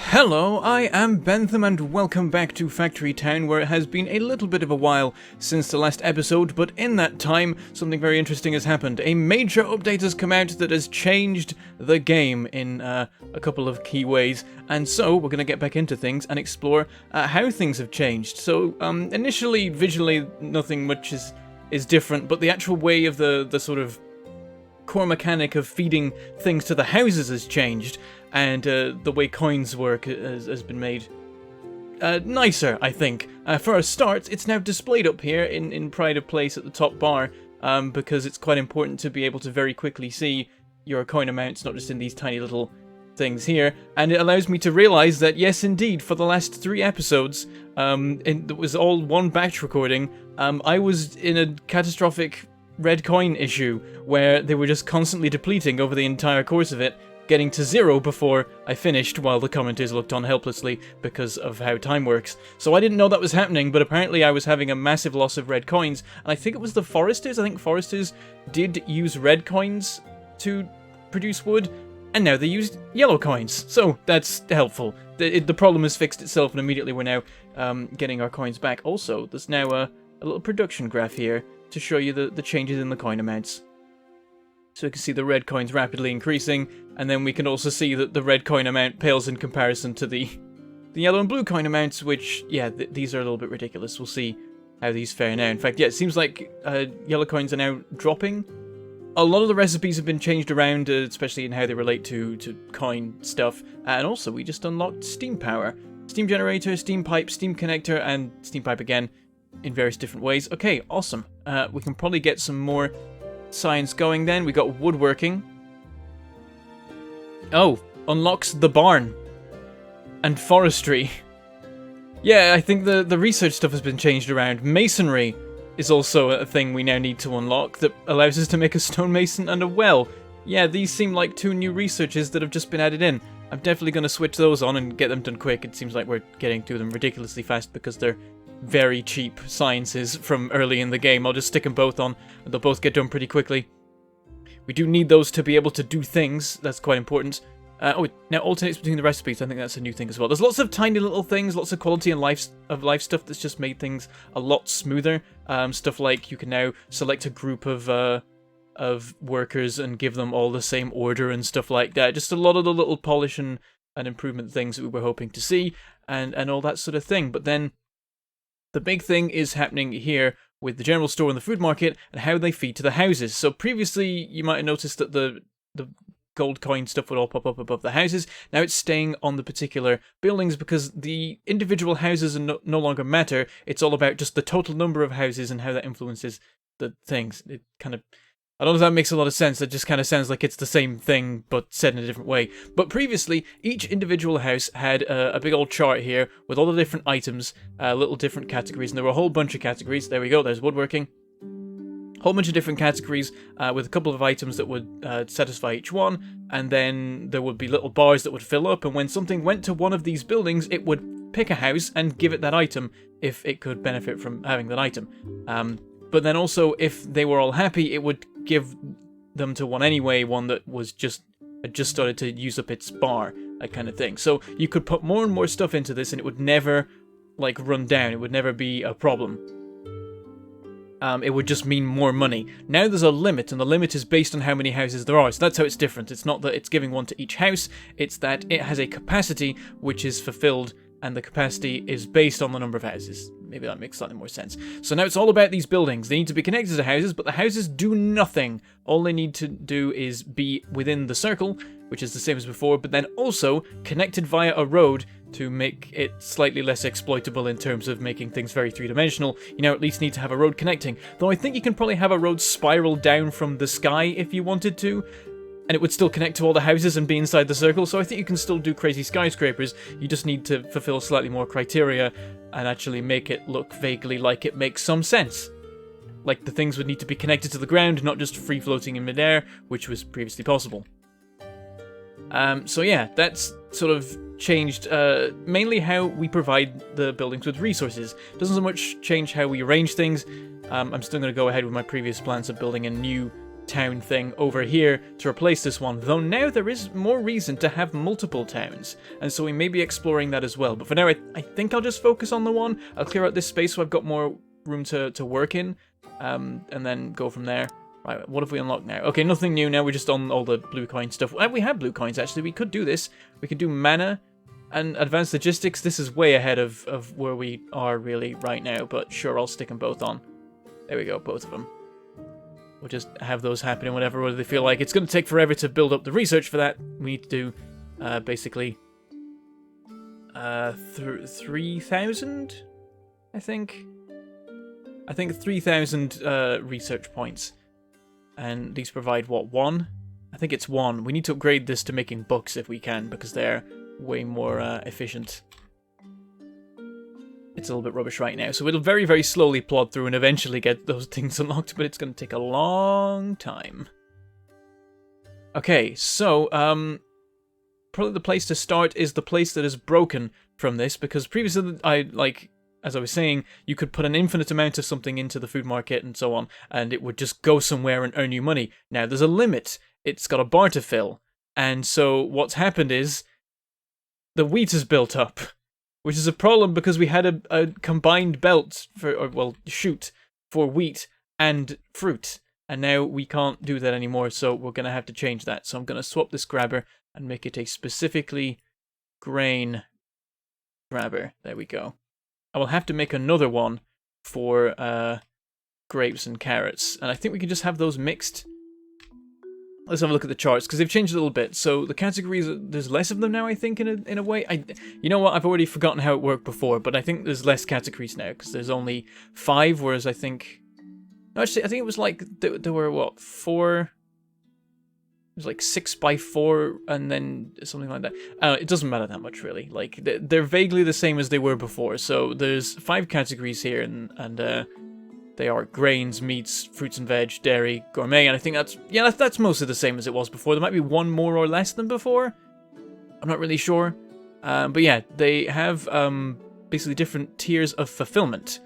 Hello, I am Bentham and welcome back to Factory Town, where it has been a little bit of a while since the last episode, but in that time, something very interesting has happened. A major update has come out that has changed the game in a couple of key ways, and so we're going to get back into things and explore how things have changed. So, initially, visually, nothing much is different, but the actual way of the sort of core mechanic of feeding things to the houses has changed, and the way coins work has been made nicer, I think. For a start, it's now displayed up here in pride of place at the top bar, because it's quite important to be able to very quickly see your coin amounts, not just in these tiny little things here, and it allows me to realise that, yes indeed, for the last 3 episodes, it was all one batch recording, I was in a catastrophic red coin issue, where they were just constantly depleting over the entire course of it, getting to 0 before I finished, while the commenters looked on helplessly because of how time works. So I didn't know that was happening, but apparently I was having a massive loss of red coins, and I think it was the foresters. I think foresters did use red coins to produce wood, and now they used yellow coins, so that's helpful. The problem has fixed itself, and immediately we're now getting our coins back. Also, there's now a little production graph here to show you the changes in the coin amounts. So you can see the red coins rapidly increasing, and then we can also see that the red coin amount pales in comparison to the yellow and blue coin amounts, which, yeah, these are a little bit ridiculous. We'll see how these fare now. In fact, yeah, it seems like yellow coins are now dropping. A lot of the recipes have been changed around, especially in how they relate to coin stuff. And also, we just unlocked steam power. Steam generator, steam pipe, steam connector, and steam pipe again in various different ways. Okay, awesome. We can probably get some more science going then. We got woodworking. Oh, unlocks the barn. And forestry. Yeah, I think the research stuff has been changed around. Masonry is also a thing we now need to unlock that allows us to make a stonemason and a well. Yeah, these seem like 2 new researches that have just been added in. I'm definitely going to switch those on and get them done quick. It seems like we're getting to them ridiculously fast because they're very cheap sciences from early in the game. I'll just stick them both on, and they'll both get done pretty quickly. We do need those to be able to do things. That's quite important. Oh, now alternates between the recipes. I think that's a new thing as well. There's lots of tiny little things, lots of quality and life stuff that's just made things a lot smoother. Stuff like you can now select a group of workers and give them all the same order and stuff like that. Just a lot of the little polish and improvement things that we were hoping to see, and all that sort of thing. But then the big thing is happening here with the general store and the food market and how they feed to the houses. So previously, you might have noticed that the gold coin stuff would all pop up above the houses. Now it's staying on the particular buildings because the individual houses are no longer matter. It's all about just the total number of houses and how that influences the things. It kind of, I don't know if that makes a lot of sense. It just kind of sounds like it's the same thing, but said in a different way. But previously, each individual house had a big old chart here with all the different items, little different categories, and there were a whole bunch of categories. There we go, there's woodworking. Whole bunch of different categories with a couple of items that would satisfy each one, and then there would be little bars that would fill up, and when something went to one of these buildings, it would pick a house and give it that item if it could benefit from having that item. But then also, if they were all happy, it would give them to one anyway, one that was had just started to use up its bar, that kind of thing. So you could put more and more stuff into this, and it would never, like, run down. It would never be a problem. It would just mean more money. Now there's a limit, and the limit is based on how many houses there are, so that's how it's different. It's not that it's giving one to each house, it's that it has a capacity which is fulfilled, and the capacity is based on the number of houses. Maybe that makes slightly more sense. So now it's all about these buildings. They need to be connected to houses, but the houses do nothing. All they need to do is be within the circle, which is the same as before, but then also connected via a road to make it slightly less exploitable in terms of making things very three-dimensional. You now at least need to have a road connecting. Though I think you can probably have a road spiral down from the sky if you wanted to, and it would still connect to all the houses and be inside the circle, so I think you can still do crazy skyscrapers. You just need to fulfill slightly more criteria and actually make it look vaguely like it makes some sense. Like the things would need to be connected to the ground, not just free-floating in midair, which was previously possible. So yeah, that's sort of changed mainly how we provide the buildings with resources. Doesn't so much change how we arrange things. I'm still going to go ahead with my previous plans of building a new town thing over here to replace this one, though now there is more reason to have multiple towns, and so we may be exploring that as well. But for now, I think I'll just focus on the one. I'll clear out this space so I've got more room to work in, and then go from there. Right, what have we unlocked now? Okay, nothing new now, we're just on all the blue coin stuff. We have blue coins, actually. We could do this. We could do mana and advanced logistics. This is way ahead of where we are really right now, but sure, I'll stick them both on. There we go, both of them. We'll just have those happening whenever they feel like. It's going to take forever to build up the research for that. We need to do, basically, 3,000, I think. I think 3,000 research points. And these provide, what, 1? I think it's 1. We need to upgrade this to making books if we can, because they're way more efficient. It's a little bit rubbish right now, so it'll very, very slowly plod through and eventually get those things unlocked, but it's going to take a long time. Okay, so, probably the place to start is the place that is broken from this, because previously, as I was saying, you could put an infinite amount of something into the food market and so on, and it would just go somewhere and earn you money. Now, there's a limit. It's got a bar to fill, and so what's happened is the wheat is built up, which is a problem because we had a combined belt chute for wheat and fruit, and now we can't do that anymore, so we're going to have to change that. So I'm going to swap this grabber and make it a specifically grain grabber. There we go. I will have to make another one for grapes and carrots, and I think we can just have those mixed. Let's have a look at the charts, because they've changed a little bit. So the categories, there's less of them now, I think, in a way. You know what, I've already forgotten how it worked before, but I think there's less categories now, because there's only 5, whereas I think... No, actually, I think it was like, there were, what, 4... It was like 6 by 4, and then something like that. It doesn't matter that much, really. Like, they're vaguely the same as they were before. So there's 5 categories here, and they are grains, meats, fruits and veg, dairy, gourmet, and I think that's mostly the same as it was before. There might be one more or less than before. I'm not really sure. But yeah, they have basically different tiers of fulfillment.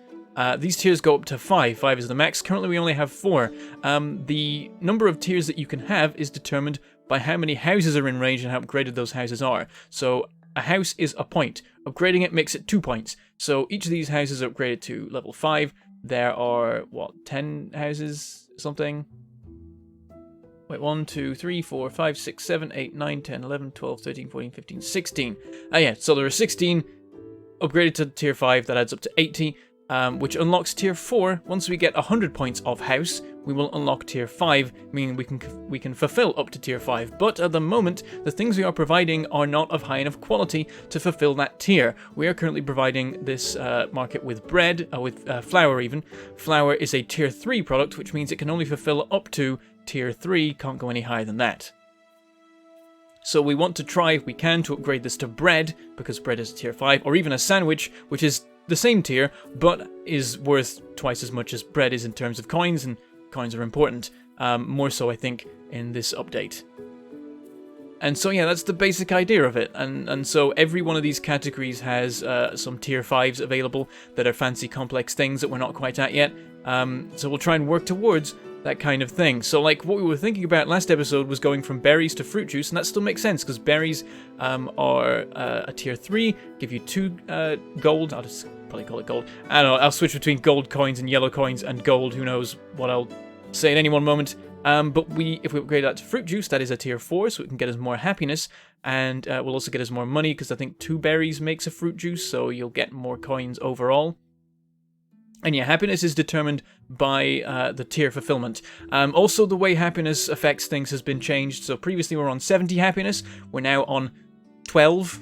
These tiers go up to 5. 5 is the max. Currently we only have 4. The number of tiers that you can have is determined by how many houses are in range and how upgraded those houses are. So a house is a point. Upgrading it makes it 2 points. So each of these houses are upgraded to level 5. There are, what, 10 houses, something? Wait, 1, 2, 3, 4, 5, 6, 7, 8, 9, 10, 11, 12, 13, 14, 15, 16. Yeah, so there are 16 upgraded to tier 5, that adds up to 80, which unlocks tier 4. Once we get 100 points of house, we will unlock tier 5, meaning we can fulfill up to tier 5. But at the moment, the things we are providing are not of high enough quality to fulfill that tier. We are currently providing this market with bread, with flour even. Flour is a tier 3 product, which means it can only fulfill up to tier 3, can't go any higher than that. So we want to try, if we can, to upgrade this to bread, because bread is tier 5, or even a sandwich, which is the same tier, but is worth twice as much as bread is in terms of coins, and coins are important, more so I think in this update. And so yeah, that's the basic idea of it, and so every one of these categories has some tier 5s available that are fancy complex things that we're not quite at yet, so we'll try and work towards that kind of thing. So like what we were thinking about last episode was going from berries to fruit juice, and that still makes sense because berries are a tier 3, give you 2 gold. I'll just probably call it gold. I don't know, I'll switch between gold coins and yellow coins and gold, who knows what I'll say at any one moment. But if we upgrade that to fruit juice, that is a tier 4, so it can get us more happiness, and will also get us more money, because I think 2 berries makes a fruit juice, so you'll get more coins overall. And yeah, happiness is determined by the tier fulfillment. Also, the way happiness affects things has been changed. So previously we were on 70 happiness, we're now on 12.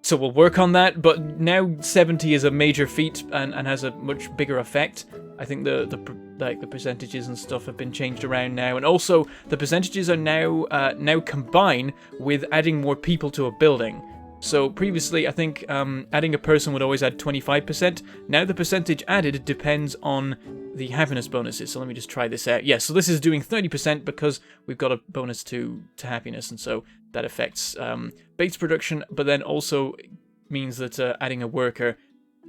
So we'll work on that, but now 70 is a major feat and has a much bigger effect. I think the percentages and stuff have been changed around now, and also the percentages are now combine with adding more people to a building. So previously, I think adding a person would always add 25%. Now the percentage added depends on the happiness bonuses. So let me just try this out. Yeah, so this is doing 30% because we've got a bonus to happiness, and so that affects base production, but then also means that adding a worker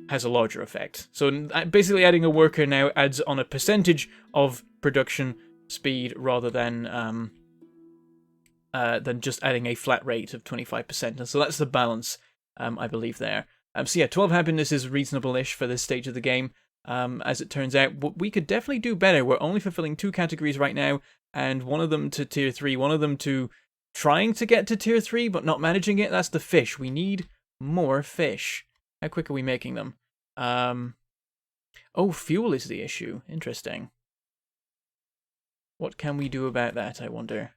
has a larger effect. So basically adding a worker now adds on a percentage of production speed rather than just adding a flat rate of 25%. And so that's the balance, I believe, there. So yeah, 12 happiness is reasonable-ish for this stage of the game. As it turns out, we could definitely do better. We're only fulfilling 2 categories right now, and one of them to tier 3, one of them to trying to get to tier 3, but not managing it. That's the fish. We need more fish. How quick are we making them? Oh, fuel is the issue. Interesting. What can we do about that, I wonder?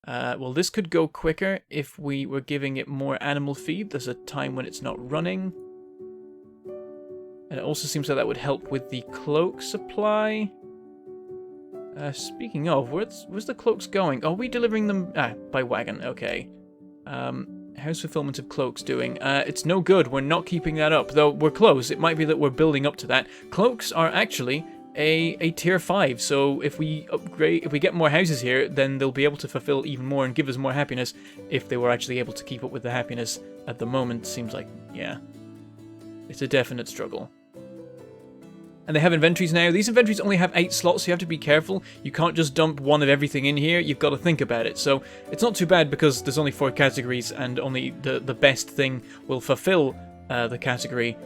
Well, this could go quicker if we were giving it more animal feed. There's a time when it's not running. And it also seems like that would help with the cloak supply. Speaking of, where's the cloaks going? Are we delivering them? By wagon, okay. How's fulfillment of cloaks doing? It's no good. We're not keeping that up, though we're close. It might be that we're building up to that. Cloaks are actually a tier 5, so if we upgrade, if we get more houses here, then they'll be able to fulfill even more and give us more happiness if they were actually able to keep up with the happiness. At the moment, seems like, yeah, it's a definite struggle. And they have inventories now. These inventories only have 8 slots, so you have to be careful. You can't just dump one of everything in here. You've got to think about it. So it's not too bad because there's only 4 categories and only the best thing will fulfill the category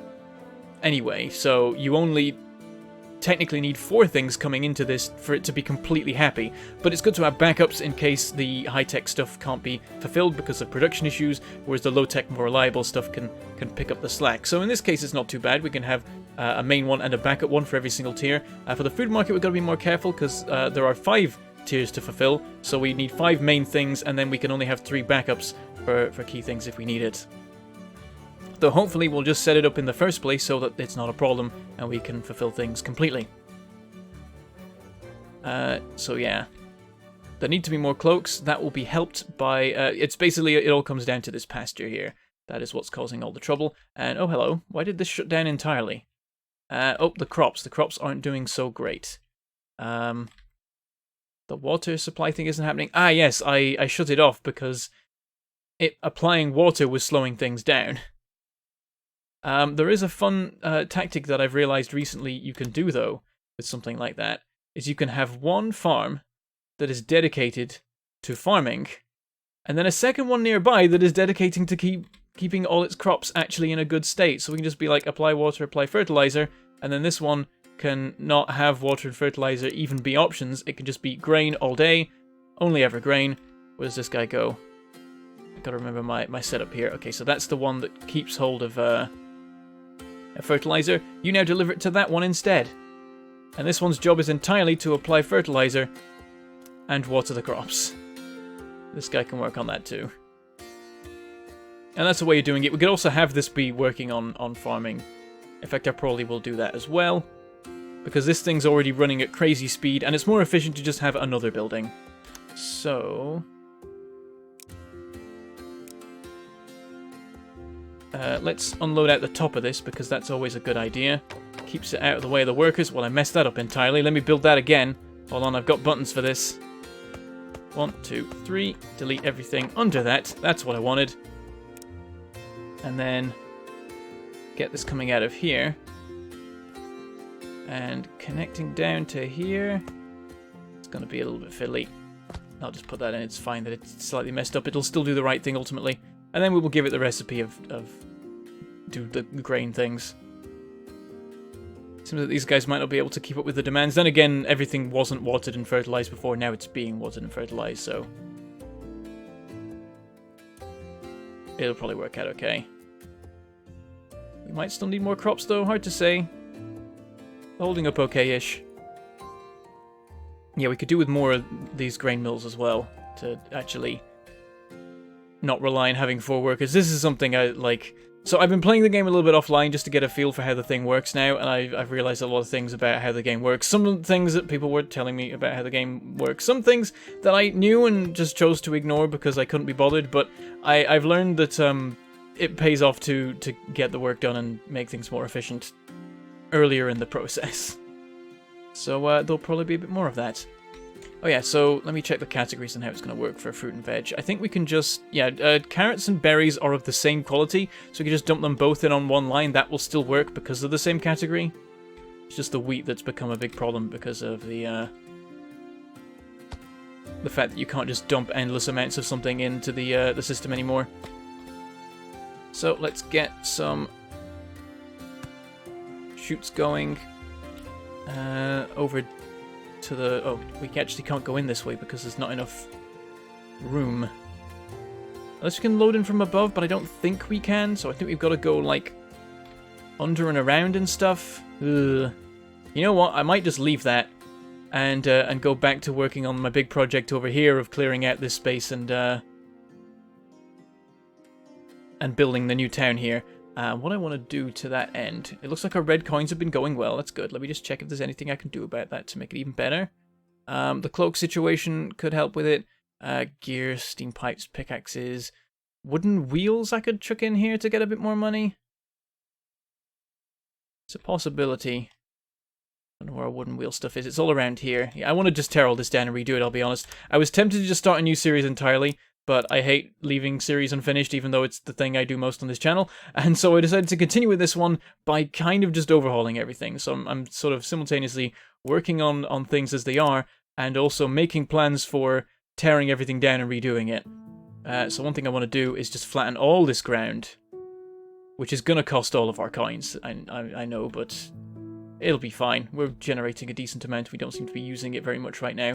anyway. So you only technically need 4 things coming into this for it to be completely happy. But it's good to have backups in case the high-tech stuff can't be fulfilled because of production issues, whereas the low-tech, more reliable stuff can pick up the slack. So in this case, it's not too bad. We can have a main one and a backup one for every single tier. For the food market, we've got to be more careful because there are 5 tiers to fulfill. So we need 5 main things, and then we can only have 3 backups for key things if we need it. Though hopefully we'll just set it up in the first place so that it's not a problem and we can fulfill things completely. So yeah. There need to be more cloaks. That will be helped by... it's basically, it all comes down to this pasture here. That is what's causing all the trouble. And, oh hello, why did this shut down entirely? Oh, the crops. The crops aren't doing so great. The water supply thing isn't happening. Ah yes, I shut it off because applying water was slowing things down. There is a fun tactic that I've realized recently you can do, though, with something like that, is you can have one farm that is dedicated to farming, and then a second one nearby that is dedicating to keeping all its crops actually in a good state. So we can just be like, apply water, apply fertilizer, and then this one can not have water and fertilizer even be options. It can just be grain all day, only ever grain. Where does this guy go? I've got to remember my setup here. Okay, so that's the one that keeps hold of... a fertilizer. You now deliver it to that one instead. And this one's job is entirely to apply fertilizer and water the crops. This guy can work on that too. And that's the way of doing it. We could also have this be working on farming. In fact, I probably will do that as well. Because this thing's already running at crazy speed and it's more efficient to just have another building. So... let's unload out the top of this, because that's always a good idea. Keeps it out of the way of the workers. Well, I messed that up entirely. Let me build that again. Hold on, I've got buttons for this. 1, 2, 3. Delete everything under that. That's what I wanted. And then get this coming out of here. And connecting down to here. It's going to be a little bit fiddly. I'll just put that in. It's fine that it's slightly messed up. It'll still do the right thing ultimately. And then we will give it the recipe of do the grain things. Seems that these guys might not be able to keep up with the demands. Then again, everything wasn't watered and fertilized before. Now it's being watered and fertilized, so... it'll probably work out okay. We might still need more crops though, hard to say. Holding up okay-ish. Yeah, we could do with more of these grain mills as well, to actually not rely on having 4 workers. This is something I like. So I've been playing the game a little bit offline just to get a feel for how the thing works now, and I've realized a lot of things about how the game works. Some things that people were telling me about how the game works. Some things that I knew and just chose to ignore because I couldn't be bothered, but I've learned that it pays off to get the work done and make things more efficient earlier in the process. So there'll probably be a bit more of that. Oh yeah, so let me check the categories and how it's going to work for fruit and veg. I think we can just... yeah, carrots and berries are of the same quality, so we can just dump them both in on one line. That will still work because of the same category. It's just the wheat that's become a big problem because of the the fact that you can't just dump endless amounts of something into the system anymore. So let's get some chutes going over to the... Oh, we actually can't go in this way because there's not enough room. Unless we can load in from above, but I don't think we can, so I think we've got to go, like, under and around and stuff. Ugh. You know what? I might just leave that and go back to working on my big project over here of clearing out this space and building the new town here. What I want to do to that end, it looks like our red coins have been going well. That's good. Let me just check if there's anything I can do about that to make it even better. The cloak situation could help with it. Gear, steam pipes, pickaxes, wooden wheels I could chuck in here to get a bit more money. It's a possibility. I don't know where our wooden wheel stuff is. It's all around here. Yeah, I want to just tear all this down and redo it, I'll be honest. I was tempted to just start a new series entirely, but I hate leaving series unfinished, even though it's the thing I do most on this channel. And so I decided to continue with this one by kind of just overhauling everything. So I'm sort of simultaneously working on things as they are, and also making plans for tearing everything down and redoing it. So one thing I want to do is just flatten all this ground, which is going to cost all of our coins, I know, but it'll be fine. We're generating a decent amount. We don't seem to be using it very much right now.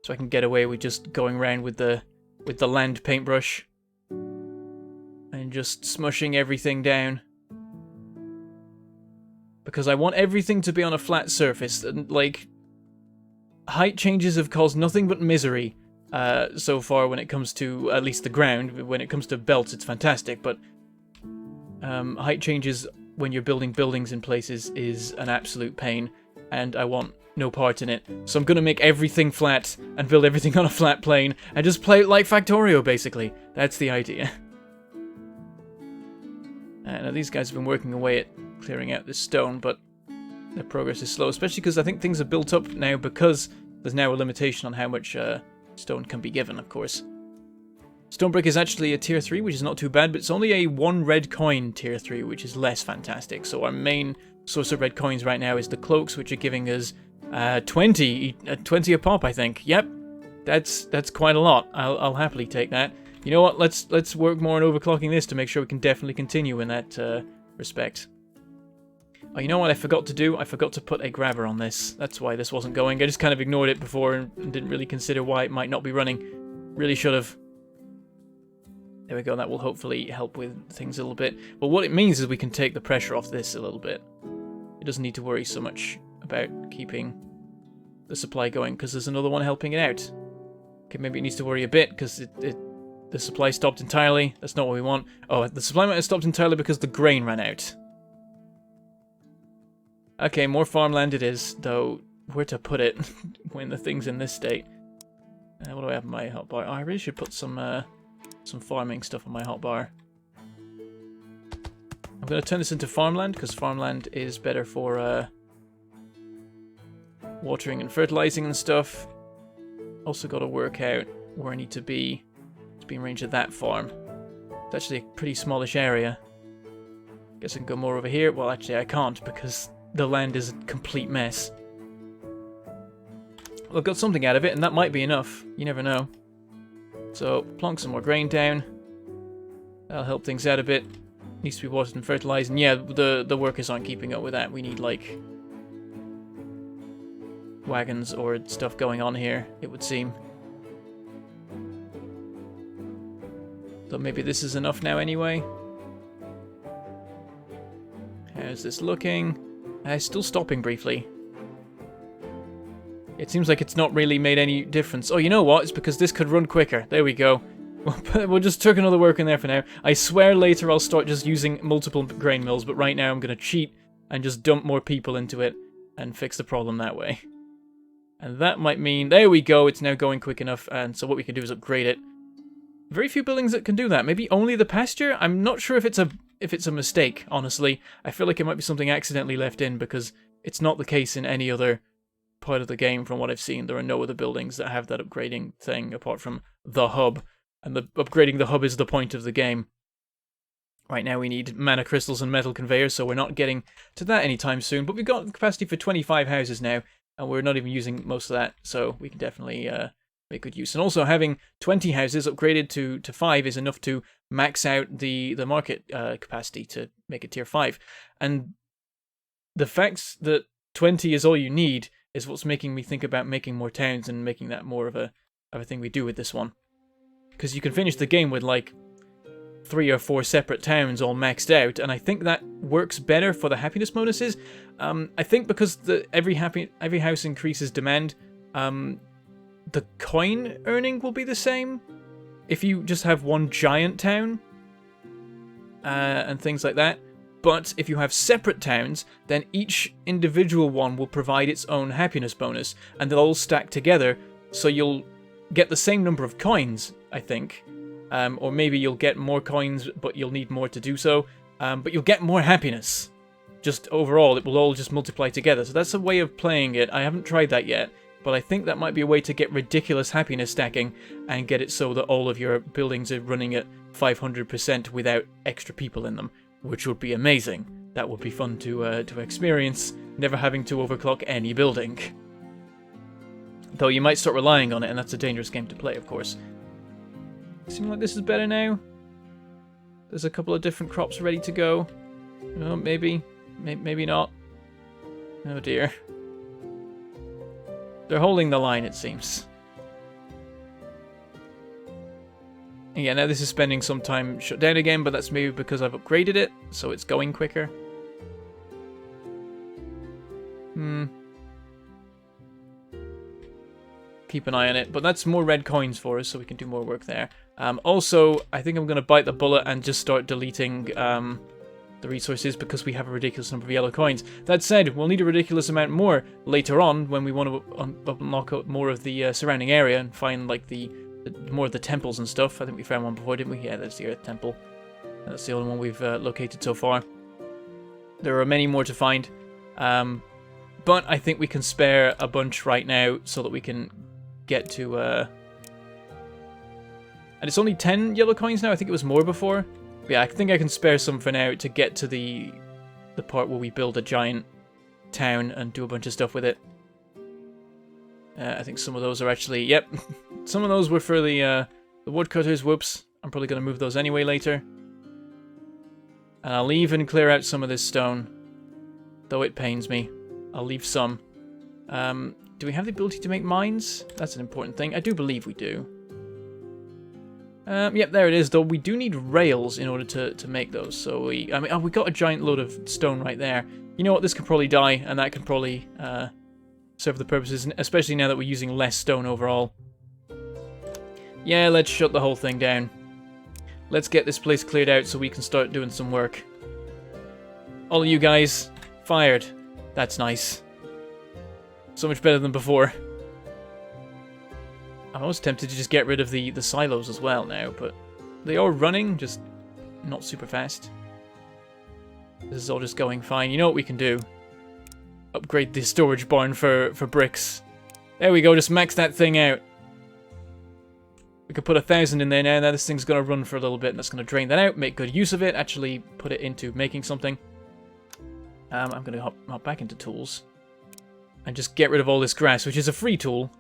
So I can get away with just going around with the land paintbrush and just smushing everything down. Because I want everything to be on a flat surface. And, like, height changes have caused nothing but misery so far when it comes to at least the ground. When it comes to belts, it's fantastic, but height changes when you're building buildings in places is an absolute pain, and I want no part in it. So I'm going to make everything flat and build everything on a flat plane and just play it like Factorio, basically. That's the idea. Now these guys have been working away at clearing out this stone, but their progress is slow, especially because I think things are built up now because there's now a limitation on how much stone can be given, of course. Stone brick is actually a tier 3, which is not too bad, but it's only a 1 red coin tier 3, which is less fantastic. So our main source of red coins right now is the cloaks, which are giving us 20 a pop, I think. Yep, that's quite a lot. I'll happily take that. You know what? Let's work more on overclocking this to make sure we can definitely continue in that respect. Oh, you know what I forgot to do? I forgot to put a grabber on this. That's why this wasn't going. I just kind of ignored it before and didn't really consider why it might not be running. Really should have. There we go, that will hopefully help with things a little bit. But what it means is we can take the pressure off this a little bit. It doesn't need to worry so much about keeping the supply going, because there's another one helping it out. Okay, maybe it needs to worry a bit, because the supply stopped entirely. That's not what we want. Oh, the supply might have stopped entirely because the grain ran out. Okay, more farmland it is, though where to put it when the thing's in this state? What do I have in my hotbar? Oh, I really should put some farming stuff on my hotbar. I'm going to turn this into farmland, because farmland is better for watering and fertilizing and stuff. Also got to work out where I need to be in range of that farm. It's actually a pretty smallish area. Guess I can go more over here. Well, actually I can't, because the land is a complete mess. Well, I've got something out of it, and that might be enough. You never know. So, plonk some more grain down. That'll help things out a bit. Needs to be watered and fertilized. And yeah, the workers aren't keeping up with that. We need, like, wagons or stuff going on here, it would seem. So maybe this is enough now anyway. How's this looking? Still stopping briefly. It seems like it's not really made any difference. Oh, you know what? It's because this could run quicker. There we go. We'll just chuck another work in there for now. I swear later I'll start just using multiple grain mills, but right now I'm going to cheat and just dump more people into it and fix the problem that way. And that might mean... There we go, it's now going quick enough, and so what we can do is upgrade it. Very few buildings that can do that. Maybe only the pasture? I'm not sure if it's a mistake, honestly. I feel like it might be something accidentally left in, because it's not the case in any other part of the game from what I've seen. There are no other buildings that have that upgrading thing apart from the hub. And upgrading the hub is the point of the game. Right now we need mana crystals and metal conveyors, so we're not getting to that anytime soon. But we've got capacity for 25 houses now, and we're not even using most of that, so we can definitely make good use. And also having 20 houses upgraded to 5 is enough to max out the market capacity to make it tier 5. And the fact that 20 is all you need is what's making me think about making more towns and making that more of a thing we do with this one. Because you can finish the game with like 3 or 4 separate towns all maxed out, and I think that works better for the happiness bonuses. I think because every house increases demand, the coin earning will be the same if you just have one giant town and things like that. But if you have separate towns, then each individual one will provide its own happiness bonus, and they'll all stack together, so you'll get the same number of coins, I think. Or maybe you'll get more coins, but you'll need more to do so. But you'll get more happiness. Just overall, it will all just multiply together. So that's a way of playing it. I haven't tried that yet, but I think that might be a way to get ridiculous happiness stacking and get it so that all of your buildings are running at 500% without extra people in them, which would be amazing. That would be fun to experience, never having to overclock any building. Though you might start relying on it, and that's a dangerous game to play, of course. Seems like this is better now. There's a couple of different crops ready to go. Oh, maybe not. Oh dear. They're holding the line, it seems. Yeah, now this is spending some time shut down again, but that's maybe because I've upgraded it, so it's going quicker. Keep an eye on it, but that's more red coins for us, so we can do more work there. Also, I think I'm going to bite the bullet and just start deleting the resources because we have a ridiculous number of yellow coins. That said, we'll need a ridiculous amount more later on when we want to unlock more of the surrounding area and find like more of the temples and stuff. I think we found one before, didn't we? Yeah, that's the Earth Temple. That's the only one we've located so far. There are many more to find, but I think we can spare a bunch right now so that we can get to... And it's only 10 yellow coins now. I think it was more before. But yeah, I think I can spare some for now to get to the part where we build a giant town and do a bunch of stuff with it. I think some of those are actually... Yep, some of those were for the woodcutters. Whoops. I'm probably going to move those anyway later. And I'll leave and clear out some of this stone. Though it pains me. I'll leave some. Do we have the ability to make mines? That's an important thing. I do believe we do. Yep, there it is, though we do need rails in order to make those. So we got a giant load of stone right there. You know what, this could probably die, and that could probably serve the purposes, especially now that we're using less stone overall. Yeah, let's shut the whole thing down. Let's get this place cleared out so we can start doing some work. All of you guys, fired. That's nice. So much better than before. I'm almost tempted to just get rid of the silos as well now, but they are running, just not super fast. This is all just going fine. You know what we can do? Upgrade the storage barn for bricks. There we go, just max that thing out. We could put 1,000 in there now. Now this thing's going to run for a little bit, and that's going to drain that out, make good use of it, actually put it into making something. I'm going to hop back into tools and just get rid of all this grass, which is a free tool.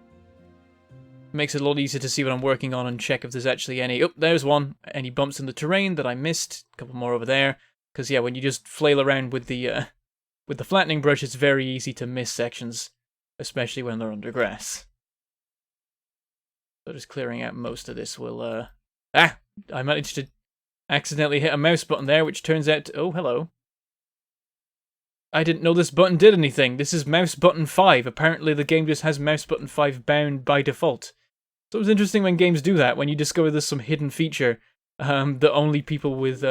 Makes it a lot easier to see what I'm working on and check if there's actually any... Oh, there's one. Any bumps in the terrain that I missed. A couple more over there. Because, yeah, when you just flail around with the flattening brush, it's very easy to miss sections. Especially when they're under grass. So just clearing out most of this will... I managed to accidentally hit a mouse button there, which turns out to... Oh, hello. I didn't know this button did anything. This is mouse button 5. Apparently the game just has mouse button 5 bound by default. So it's interesting when games do that, when you discover there's some hidden feature that only people with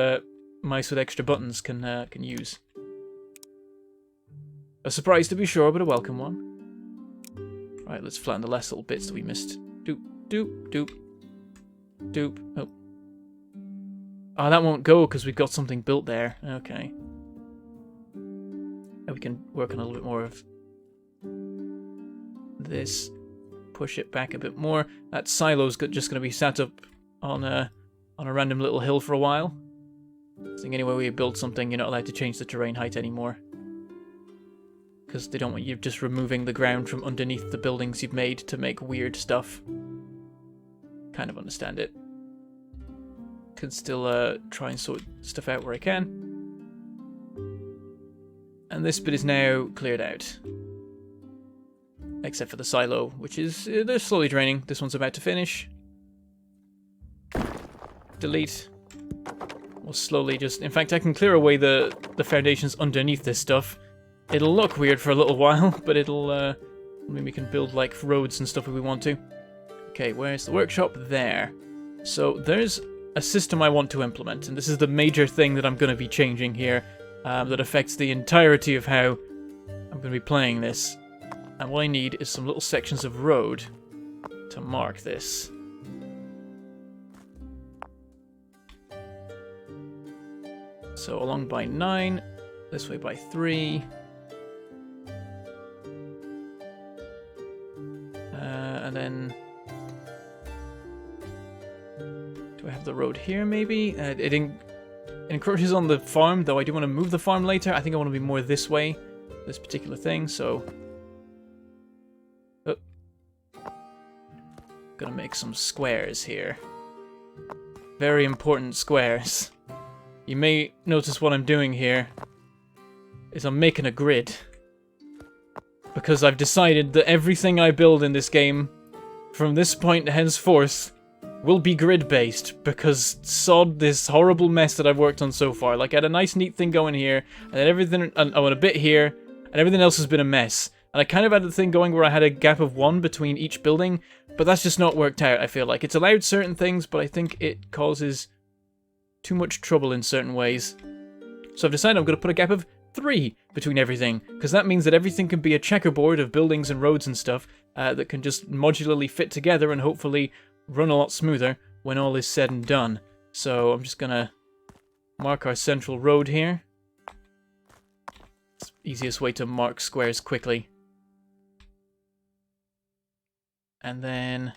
mice with extra buttons can use. A surprise to be sure, but a welcome one. Right, let's flatten the last little bits that we missed. Doop, doop, doop. Doop. Oh. Oh, that won't go because we've got something built there. Okay. We can work on a little bit more of this. Push it back a bit more. That silo's just going to be sat up on a random little hill for a while. I think anywhere we build something, you're not allowed to change the terrain height anymore. Because they don't want you just removing the ground from underneath the buildings you've made to make weird stuff. kind of understand it. Can still try and sort stuff out where I can. And this bit is now cleared out. Except for the silo, which is... they're slowly draining. This one's about to finish. Delete. We'll slowly just... In fact, I can clear away the foundations underneath this stuff. It'll look weird for a little while, but it'll... maybe we can build, like, roads and stuff if we want to. Okay, where's the workshop? There. So, there's a system I want to implement, and this is the major thing that I'm going to be changing here, that affects the entirety of how I'm going to be playing this. And what I need is some little sections of road to mark this. So along by 9, this way by 3. And then... do I have the road here, maybe? It encroaches on the farm, though I do want to move the farm later. I think I want to be more this way, this particular thing, so... oh. Gonna make some squares here. Very important squares. You may notice what I'm doing here is I'm making a grid. Because I've decided that everything I build in this game, from this point henceforth, will be grid-based, because sod this horrible mess that I've worked on so far. Like, I had a nice neat thing going here, and then everything, and a bit here, and everything else has been a mess. And I kind of had the thing going where I had a gap of 1 between each building, but that's just not worked out, I feel like. It's allowed certain things, but I think it causes too much trouble in certain ways. So I've decided I'm going to put a gap of 3 between everything, because that means that everything can be a checkerboard of buildings and roads and stuff that can just modularly fit together and hopefully run a lot smoother when all is said and done. So I'm just going to mark our central road here. It's the easiest way to mark squares quickly. And then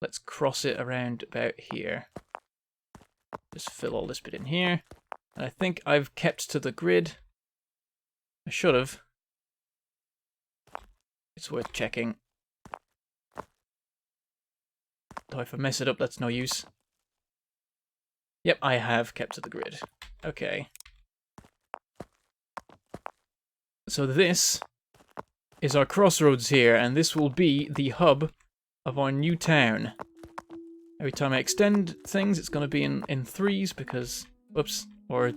let's cross it around about here. Just fill all this bit in here. And I think I've kept to the grid. I should have. It's worth checking. Though if I mess it up, that's no use. Yep, I have kept to the grid. Okay. So this is our crossroads here, and this will be the hub of our new town. Every time I extend things, it's going to be in 3s because... whoops. Or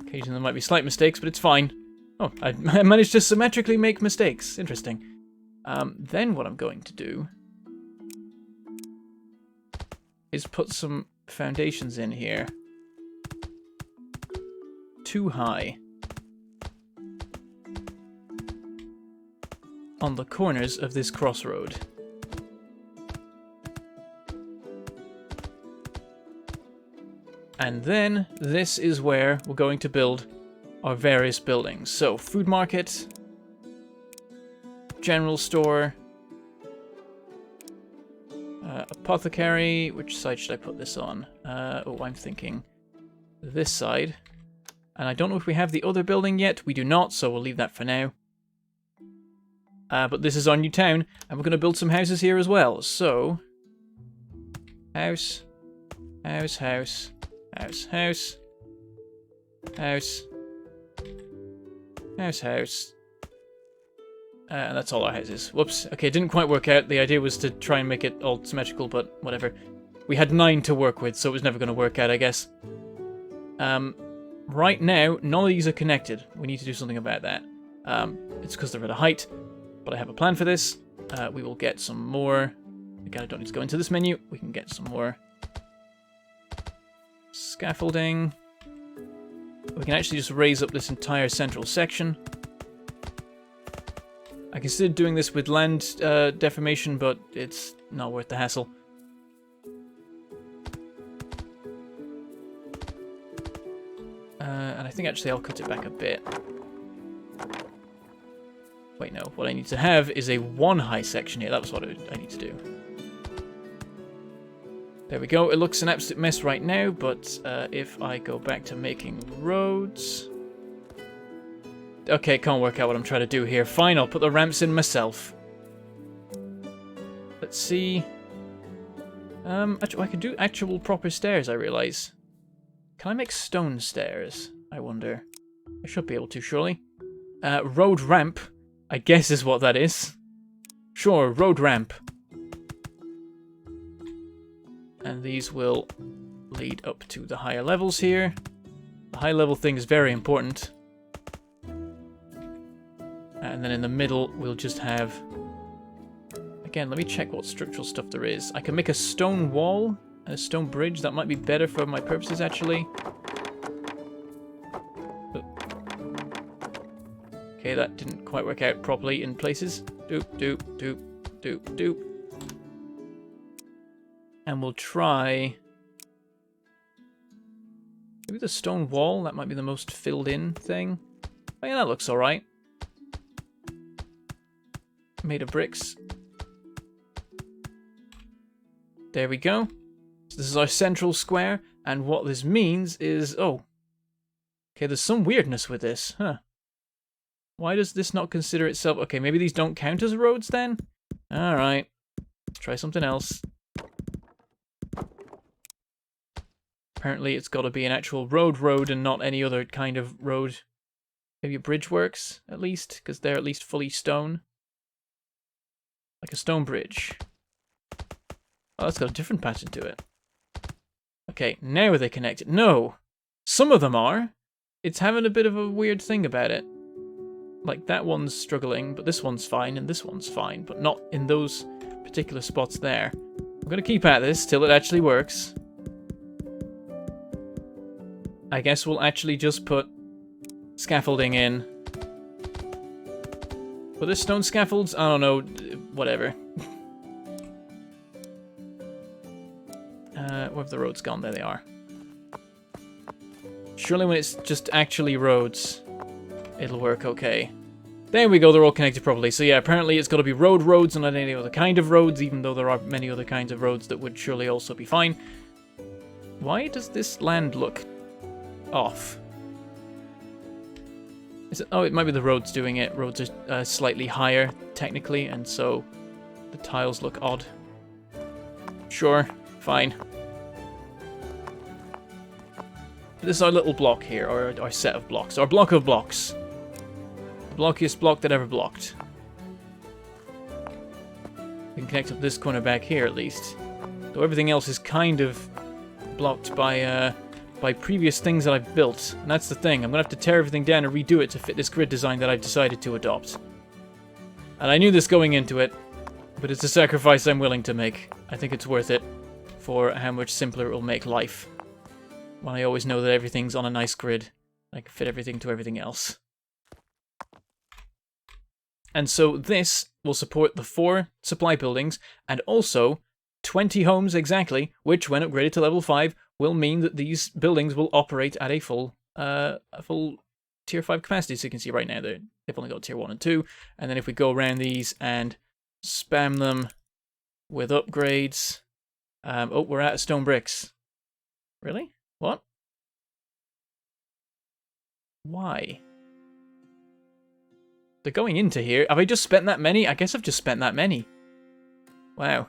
occasionally there might be slight mistakes, but it's fine. Oh, I managed to symmetrically make mistakes. Interesting. Then what I'm going to do is put some foundations in here. Too high. On the corners of this crossroad. And then this is where we're going to build our various buildings. So, food market, general store, apothecary. Which side should I put this on? Oh, I'm thinking this side. And I don't know if we have the other building yet. We do not, so we'll leave that for now. But this is our new town, and we're going to build some houses here as well. So, house, house, house, house, house, house, house, house. And that's all our houses. Whoops. Okay, it didn't quite work out. The idea was to try and make it all symmetrical, but whatever. We had 9 to work with, so it was never going to work out, I guess. Right now, none of these are connected. We need to do something about that. It's because they're at a height, but I have a plan for this. We will get some more... Again, I don't need to go into this menu. We can get some more scaffolding. We can actually just raise up this entire central section. I considered doing this with land deformation, but it's not worth the hassle. And I think actually I'll cut it back a bit. Wait, no. What I need to have is a 1 high section here. That was what I need to do. There we go. It looks an absolute mess right now, but if I go back to making roads... Okay, can't work out what I'm trying to do here. Fine, I'll put the ramps in myself. Let's see. Actually, I can do actual proper stairs, I realise. Can I make stone stairs? I wonder. I should be able to, surely. Road ramp, I guess is what that is. Sure, road ramp. And these will lead up to the higher levels here. The high level thing is very important. And then in the middle, we'll just have... Again, let me check what structural stuff there is. I can make a stone wall and a stone bridge. That might be better for my purposes, actually. Okay, that didn't quite work out properly in places. Doop, doop, doop, doop, doop. And we'll try... Maybe the stone wall. That might be the most filled in thing. Oh yeah, that looks alright. Made of bricks. There we go. So this is our central square, and what this means is... Oh. Okay, there's some weirdness with this, huh? Why does this not consider itself... Okay, maybe these don't count as roads then? Alright. Let's try something else. Apparently it's got to be an actual road and not any other kind of road. Maybe a bridge works, at least, because they're at least fully stone. Like a stone bridge. Oh, that's got a different pattern to it. Okay, now are they connected? No! Some of them are. It's having a bit of a weird thing about it. Like, that one's struggling, but this one's fine, and this one's fine, but not in those particular spots there. I'm going to keep at this till it actually works. I guess we'll actually just put scaffolding in. But there's stone scaffolds? I don't know, whatever. Where have the roads gone? There they are. Surely when it's just actually roads, it'll work okay. There we go, they're all connected properly. So yeah, apparently it's got to be roads and not any other kind of roads, even though there are many other kinds of roads that would surely also be fine. Why does this land look off? Is it? Oh, it might be the roads doing it. Roads are slightly higher, technically, and so the tiles look odd. Sure, fine. This is our little block here, or our set of blocks. Our block of blocks. The blockiest block that ever blocked. We can connect up this corner back here, at least. Though everything else is kind of blocked by previous things that I've built. And that's the thing. I'm going to have to tear everything down and redo it to fit this grid design that I've decided to adopt. And I knew this going into it, but it's a sacrifice I'm willing to make. I think it's worth it for how much simpler it will make life. When I always know that everything's on a nice grid. I can fit everything to everything else. And so this will support the 4 supply buildings and also 20 homes exactly, which when upgraded to level 5 will mean that these buildings will operate at a full tier 5 capacity. So you can see right now they've only got tier 1 and 2. And then if we go around these and spam them with upgrades... oh, we're out of stone bricks. Really? What? Why? They're going into here. Have I just spent that many? I guess I've just spent that many. Wow.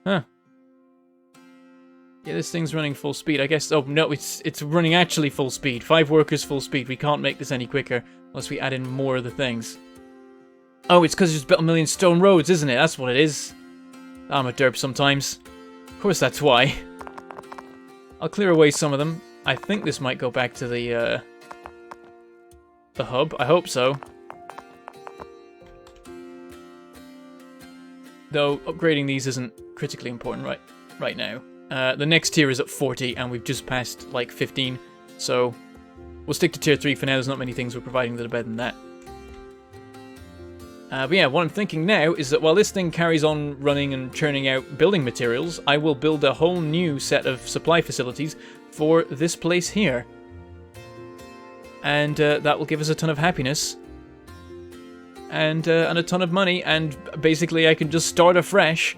Huh. Yeah, this thing's running full speed. I guess... Oh, no, it's running actually full speed. 5 workers full speed. We can't make this any quicker unless we add in more of the things. Oh, it's because it's built a million stone roads, isn't it? That's what it is. I'm a derp sometimes. Of course that's why. I'll clear away some of them. I think this might go back to the hub. I hope so. Though upgrading these isn't critically important right now. The next tier is at 40 and we've just passed like 15. So we'll stick to tier 3 for now. There's not many things we're providing that are better than that. But yeah, what I'm thinking now is that while this thing carries on running and churning out building materials, I will build a whole new set of supply facilities for this place here. And that will give us a ton of happiness. And a ton of money, and basically I can just start afresh,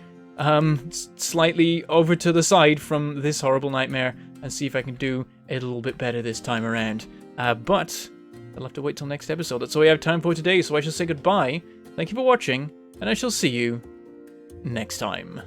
slightly over to the side from this horrible nightmare, and see if I can do a little bit better this time around. But I'll have to wait till next episode. That's all we have time for today, so I shall say goodbye. Thank you for watching, and I shall see you next time.